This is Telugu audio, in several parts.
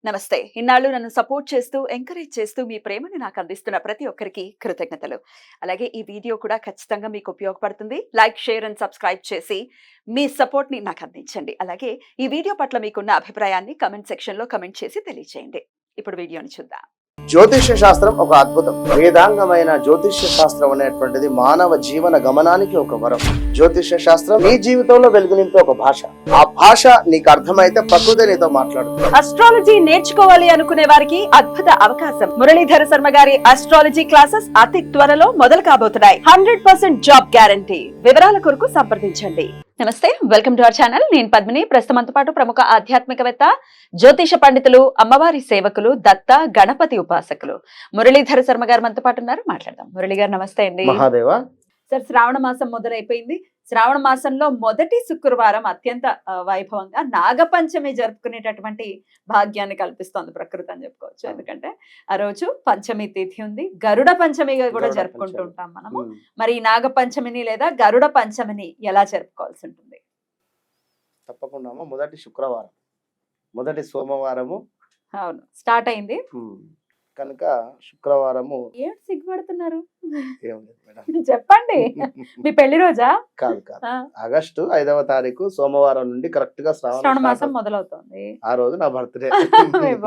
నమస్తే. ఇన్నాళ్ళు నన్ను సపోర్ట్ చేస్తూ, ఎంకరేజ్ చేస్తూ మీ ప్రేమని నాకు అందిస్తున్న ప్రతి ఒక్కరికి కృతజ్ఞతలు. అలాగే ఈ వీడియో కూడా ఖచ్చితంగా మీకు ఉపయోగపడుతుంది. లైక్, షేర్ అండ్ సబ్స్క్రైబ్ చేసి మీ సపోర్ట్‌ని నాకు అందించండి. అలాగే ఈ వీడియో పట్ల మీకున్న అభిప్రాయాన్ని కామెంట్ సెక్షన్‌లో కామెంట్ చేసి తెలియజేయండి. ఇప్పుడు వీడియోని చూద్దాం. జ్యోతిష్య శాస్త్రం ఒక అద్భుతం. వేదాంగమైన జ్యోతిష్య శాస్త్రం అనేటువంటిది మానవ జీవన గమనానికి ఒక వరం. జ్యోతిష్య శాస్త్రం నీ జీవితంలో వెలుగునింపే ఒక భాష. ఆ భాష నీకు అర్థమైతే ప్రకృతి నీతో మాట్లాడుతుంది. అస్ట్రాలజీ నేర్చుకోవాలి అనుకునే వారికి అద్భుత అవకాశం. మురళీధర శర్మ గారి అస్ట్రాలజీ క్లాసెస్ అతి త్వరలో మొదలు కాబోతున్నాయి. 100% జాబ్ గ్యారంటీ. వివరాల కొరకు సంప్రదించండి. నమస్తే, వెల్కమ్ టు అవర్ ఛానల్. నేను పద్మిని. ప్రస్తుతంతో పాటు ప్రముఖ ఆధ్యాత్మికవేత్త, జ్యోతిష పండితులు, అమ్మవారి సేవకులు, దత్త గణపతి ఉపాసకులు మురళీధర శర్మ గారు మనతో పాటు ఉన్నారు. మాట్లాడదాం. మురళి గారు నమస్తే అండి. మహాదేవ. సార్, శ్రావణ మాసం మొదలైపోయింది. శ్రావణ మాసంలో మొదటి శుక్రవారం అత్యంత వైభవంగా నాగపంచమి జరుపుకునేటటువంటి భాగ్యాన్ని కల్పిస్తోంది ప్రకృతి అని చెప్పుకోవచ్చు. ఎందుకంటే ఆ రోజు పంచమి తిథి ఉంది. గరుడ పంచమిగా కూడా జరుపుకుంటూ ఉంటాం మనము. మరి ఈ నాగపంచమిని లేదా గరుడ పంచమిని ఎలా జరుపుకోవాల్సి ఉంటుంది? తప్పకుండా మొదటి శుక్రవారం, మొదటి సోమవారము అవును, స్టార్ట్ అయింది కనుక శుక్రవారము. ఏం సిగ్గుపడుతున్నారు? ఏం లేదు మేడం, చెప్పండి. మీ పెళ్లి రోజా? కాదు కాదు, ఆగస్టు 5వ తారీఖు సోమవారం నుండి కరెక్ట్ గా శ్రావణ మాసం మొదలవుతుంది. ఆ రోజు నా బర్త్డే.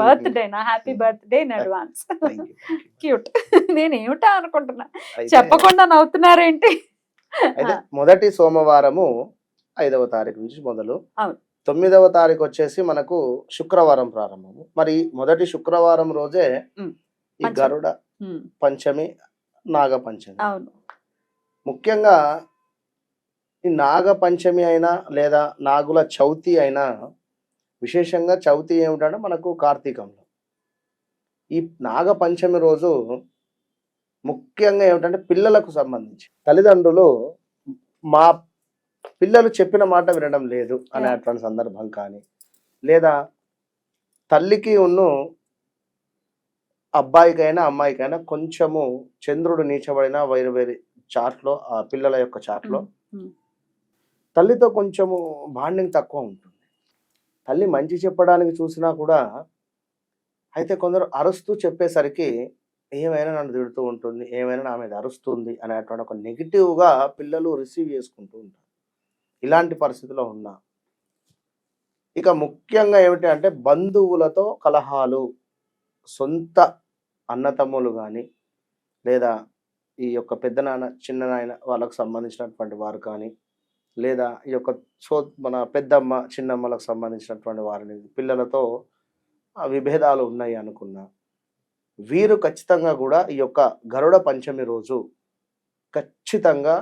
బర్త్డే నా happy birthday in advance. Cute. నేను ఏమిటా అనుకుంటున్నా, చెప్పకుండా నవ్వుతున్నారేంటి? అయితే మొదటి సోమవారము 5వ తారీఖు నుంచి మొదలు. 9వ తారీఖు వచ్చేసి మనకు శుక్రవారం ప్రారంభము. మరి మొదటి శుక్రవారం రోజే ఈ గరుడ పంచమి, నాగ పంచమి. ముఖ్యంగా ఈ నాగ పంచమి అయినా లేదా నాగుల చవితి అయినా, విశేషంగా చవితి ఏమిటంటే మనకు కార్తీకంలో. ఈ నాగ పంచమి రోజు ముఖ్యంగా ఏమిటంటే పిల్లలకు సంబంధించి తల్లిదండ్రులు మా పిల్లలు చెప్పిన మాట వినడం లేదు అనేటువంటి సందర్భం కానీ, లేదా తల్లికి ఉన్ను అబ్బాయికైనా అమ్మాయికైనా కొంచెము చంద్రుడు నీచబడిన వేరు చాట్లో, ఆ పిల్లల యొక్క చాట్లో తల్లితో కొంచెము బాండింగ్ తక్కువ ఉంటుంది. తల్లి మంచి చెప్పడానికి చూసినా కూడా, అయితే కొందరు అరుస్తూ చెప్పేసరికి ఏమైనా నన్ను తిడుతూ ఉంటుంది, ఏమైనా నా మీద అరుస్తుంది అనేటువంటి ఒక నెగిటివ్గా పిల్లలు రిసీవ్ చేసుకుంటూ ఉంటారు. ఇలాంటి పరిస్థితిలో ఉన్నా, ఇక ముఖ్యంగా ఏమిటి అంటే బంధువులతో కలహాలు, సొంత అన్నతమ్ములు కానీ లేదా ఈ యొక్క పెద్ద నాన్న చిన్న నాయన వాళ్ళకు సంబంధించినటువంటి వారు కానీ, లేదా ఈ యొక్క మన పెద్దమ్మ చిన్నమ్మలకు సంబంధించినటువంటి వారిని పిల్లలతో విభేదాలు ఉన్నాయి అనుకున్నా, వీరు ఖచ్చితంగా కూడా ఈ యొక్క గరుడ పంచమి రోజు ఖచ్చితంగా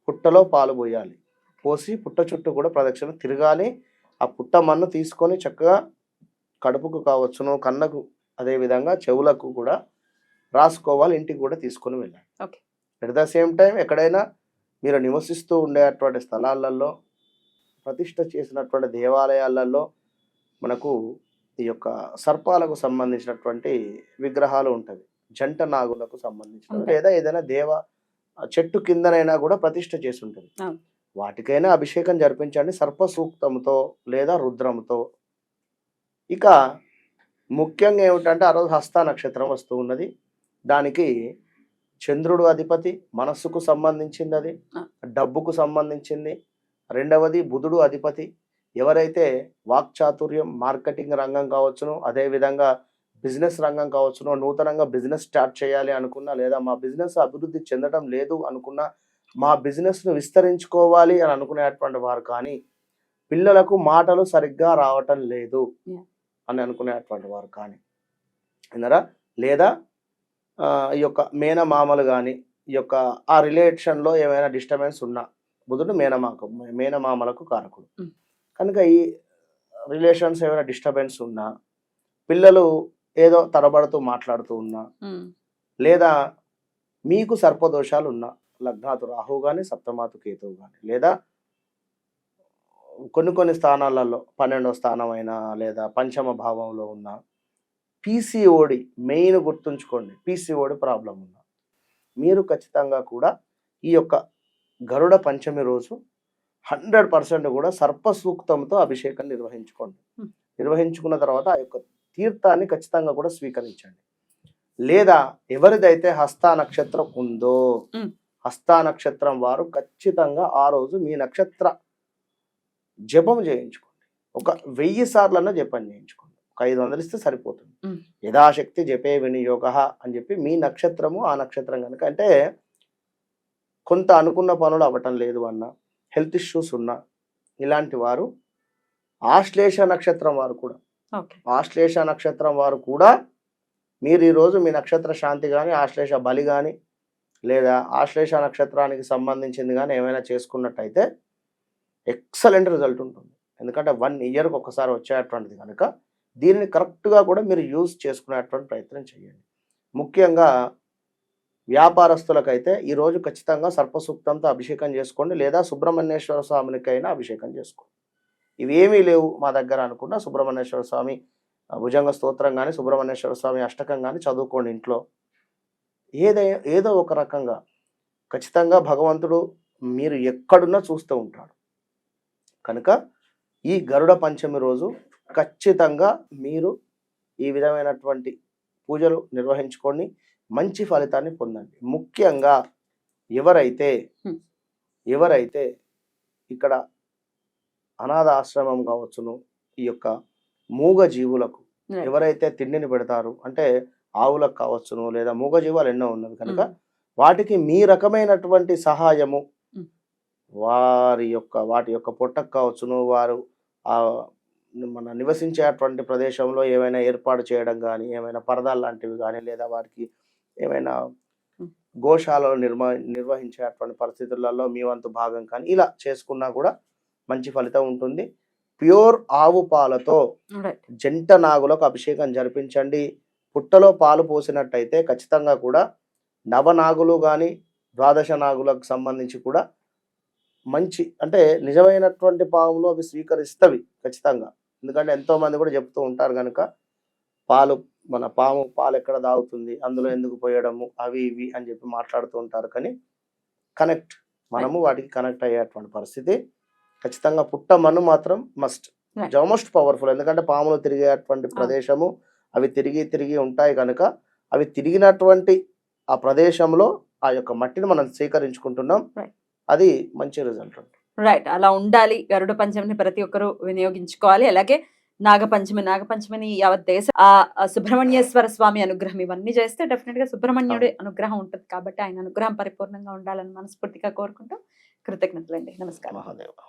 పుట్టలో పాలు పోయాలి. పోసి పుట్ట చుట్టూ కూడా ప్రదక్షిణ తిరగాలి. ఆ పుట్ట మన్ను తీసుకొని చక్కగా కడుపుకు కావచ్చును, కన్నకు, అదేవిధంగా చెవులకు కూడా రాసుకోవాలి. ఇంటికి కూడా తీసుకొని వెళ్ళాలి. ఎట్ ద సేమ్ టైం ఎక్కడైనా మీరు నివసిస్తూ ఉండేటువంటి స్థలాలలో, ప్రతిష్ఠ చేసినటువంటి దేవాలయాలలో మనకు ఈ యొక్క సర్పాలకు సంబంధించినటువంటి విగ్రహాలు ఉంటుంది. జంట నాగులకు సంబంధించిన, లేదా ఏదైనా చెట్టు కిందనైనా కూడా ప్రతిష్ఠ చేసి ఉంటుంది. వాటికైనా అభిషేకం జరిపించండి సర్ప సూక్తంతో లేదా రుద్రంతో. ఇక ముఖ్యంగా ఏమిటంటే ఆ రోజు హస్త నక్షత్రం వస్తూ ఉన్నది. దానికి చంద్రుడు అధిపతి, మనస్సుకు సంబంధించింది, అది డబ్బుకు సంబంధించింది. రెండవది బుధుడు అధిపతి. ఎవరైతే వాక్చాతుర్యం, మార్కెటింగ్ రంగం కావచ్చును, అదేవిధంగా బిజినెస్ రంగం కావచ్చును, నూతనంగా బిజినెస్ స్టార్ట్ చేయాలి అనుకున్నా, లేదా మా బిజినెస్ అభివృద్ధి చెందడం లేదు అనుకున్నా, మా బిజినెస్ను విస్తరించుకోవాలి అని అనుకునేటువంటి వారు కానీ, పిల్లలకు మాటలు సరిగ్గా రావటం లేదు అని అనుకునేటువంటి వారు కానీ విన్నారా, లేదా ఈ యొక్క మేనమామలు కానీ, ఈ యొక్క ఆ రిలేషన్లో ఏమైనా డిస్టర్బెన్స్ ఉన్నా, బుధుడు మేనమామలకు కారకుడు కనుక ఈ రిలేషన్స్ ఏమైనా డిస్టర్బెన్స్ ఉన్నా, పిల్లలు ఏదో తరబడుతూ మాట్లాడుతూ ఉన్నా, లేదా మీకు సర్పదోషాలు ఉన్నా, లగ్నాతు రాహు కానీ సప్తమాతు కేతువు కానీ, లేదా కొన్ని స్థానాలలో 12వ స్థానం అయినా లేదా పంచమ భావంలో ఉన్న పీసీఓడి, మెయిన్ గుర్తుంచుకోండి, పీసీఓడి ప్రాబ్లం ఉన్నా, మీరు ఖచ్చితంగా కూడా ఈ యొక్క గరుడ పంచమి రోజు 100% కూడా సర్ప సూక్తంతో అభిషేకం నిర్వహించుకోండి. నిర్వహించుకున్న తర్వాత ఆ యొక్క తీర్థాన్ని ఖచ్చితంగా కూడా స్వీకరించండి. లేదా ఎవరిదైతే హస్త నక్షత్రం ఉందో హస్త నక్షత్రం వారు ఖచ్చితంగా ఆ రోజు మీ నక్షత్ర జపం చేయించుకోండి. ఒక 1000 సార్లన్నా జపం చేయించుకోండి. ఒక 500 ఇస్తే సరిపోతుంది. యథాశక్తి జపే వినియోగ అని చెప్పి మీ నక్షత్రము ఆ నక్షత్రం కనుక అంటే కొంత అనుకున్న పనులు అవ్వటం లేదు అన్న, హెల్త్ ఇష్యూస్ ఉన్నా, ఇలాంటి వారు ఆశ్లేష నక్షత్రం వారు కూడా ఆశ్లేష నక్షత్రం వారు కూడా మీరు ఈరోజు మీ నక్షత్ర శాంతి కానీ ఆశ్లేష బలి కానీ లేదా ఆశ్లేష నక్షత్రానికి సంబంధించింది కానీ ఏమైనా చేసుకున్నట్టయితే ఎక్సలెంట్ రిజల్ట్ ఉంటుంది. ఎందుకంటే 1 ఇయర్కి ఒకసారి వచ్చేటువంటిది కనుక దీనిని కరెక్ట్గా కూడా మీరు యూజ్ చేసుకునేటువంటి ప్రయత్నం చేయండి. ముఖ్యంగా వ్యాపారస్తులకైతే ఈరోజు ఖచ్చితంగా సర్పసూక్తంతో అభిషేకం చేసుకోండి, లేదా సుబ్రహ్మణ్యేశ్వర స్వామినికైనా అభిషేకం చేసుకోండి. ఇవేమీ లేవు మా దగ్గర అనుకున్న సుబ్రహ్మణ్యేశ్వర స్వామి భుజంగ స్తోత్రం కానీ సుబ్రహ్మణ్యేశ్వర స్వామి అష్టకం కానీ చదువుకోండి ఇంట్లో. ఏదో ఒక రకంగా ఖచ్చితంగా భగవంతుడు మీరు ఎక్కడున్నా చూస్తూ ఉంటాడు కనుక ఈ గరుడ పంచమి రోజు ఖచ్చితంగా మీరు ఈ విధమైనటువంటి పూజలు నిర్వహించుకొని మంచి ఫలితాన్ని పొందండి. ముఖ్యంగా ఎవరైతే ఇక్కడ అనాథ ఆశ్రమం కావచ్చును, ఈ యొక్క మూగ జీవులకు ఎవరైతే తిండిని పెడతారు అంటే ఆవులకు కావచ్చును, లేదా మూగ జీవాలు ఎన్నో ఉన్నవి కనుక వాటికి మీ రకమైనటువంటి సహాయము వాటి యొక్క పొట్టకు కావచ్చును, వారు మన నివసించేటువంటి ప్రదేశంలో ఏమైనా ఏర్పాటు చేయడం కానీ, ఏమైనా పరదాలు లాంటివి కానీ, లేదా వారికి ఏమైనా గోశాలలో నిర్వహించేటువంటి పరిస్థితులలో మీ వంతు భాగం కానీ ఇలా చేసుకున్నా కూడా మంచి ఫలితం ఉంటుంది. ప్యూర్ ఆవు పాలతో జంట నాగులకు అభిషేకం జరిపించండి. పుట్టలో పాలు పోసినట్టయితే ఖచ్చితంగా కూడా నవనాగులు కానీ 12 నాగులకు సంబంధించి కూడా మంచి అంటే నిజమైనటువంటి పాములు అవి స్వీకరిస్తవి ఖచ్చితంగా. ఎందుకంటే ఎంతో మంది కూడా చెప్తూ ఉంటారు కనుక మన పాము పాలు ఎక్కడ తాగుతుంది, అందులో ఎందుకు పోయడము, అవి ఇవి అని చెప్పి మాట్లాడుతూ ఉంటారు. కానీ మనము వాటికి కనెక్ట్ అయ్యేటువంటి పరిస్థితి ఖచ్చితంగా పుట్టమన్ను మాత్రం మోస్ట్ పవర్ఫుల్. ఎందుకంటే పాములు తిరిగేటువంటి ప్రదేశము అవి తిరిగి ఉంటాయి కనుక అవి తిరిగినటువంటి ఆ ప్రదేశంలో ఆ యొక్క మట్టిని మనం స్వీకరించుకుంటున్నాం. అది మంచి రిజల్ట్ ఉంటుంది. రైట్, అలా ఉండాలి. గరుడ పంచమిని ప్రతి ఒక్కరూ వినియోగించుకోవాలి. అలాగే నాగపంచమిని యావత్ దేశ ఆ సుబ్రహ్మణ్యేశ్వర స్వామి అనుగ్రహం ఇవన్నీ చేస్తే డెఫినెట్ గా సుబ్రహ్మణ్యుడి అనుగ్రహం ఉంటుంది. కాబట్టి ఆయన అనుగ్రహం పరిపూర్ణంగా ఉండాలని మనస్ఫూర్తిగా కోరుకుంటూ కృతజ్ఞతలండి. నమస్కారం. మహాదేవ.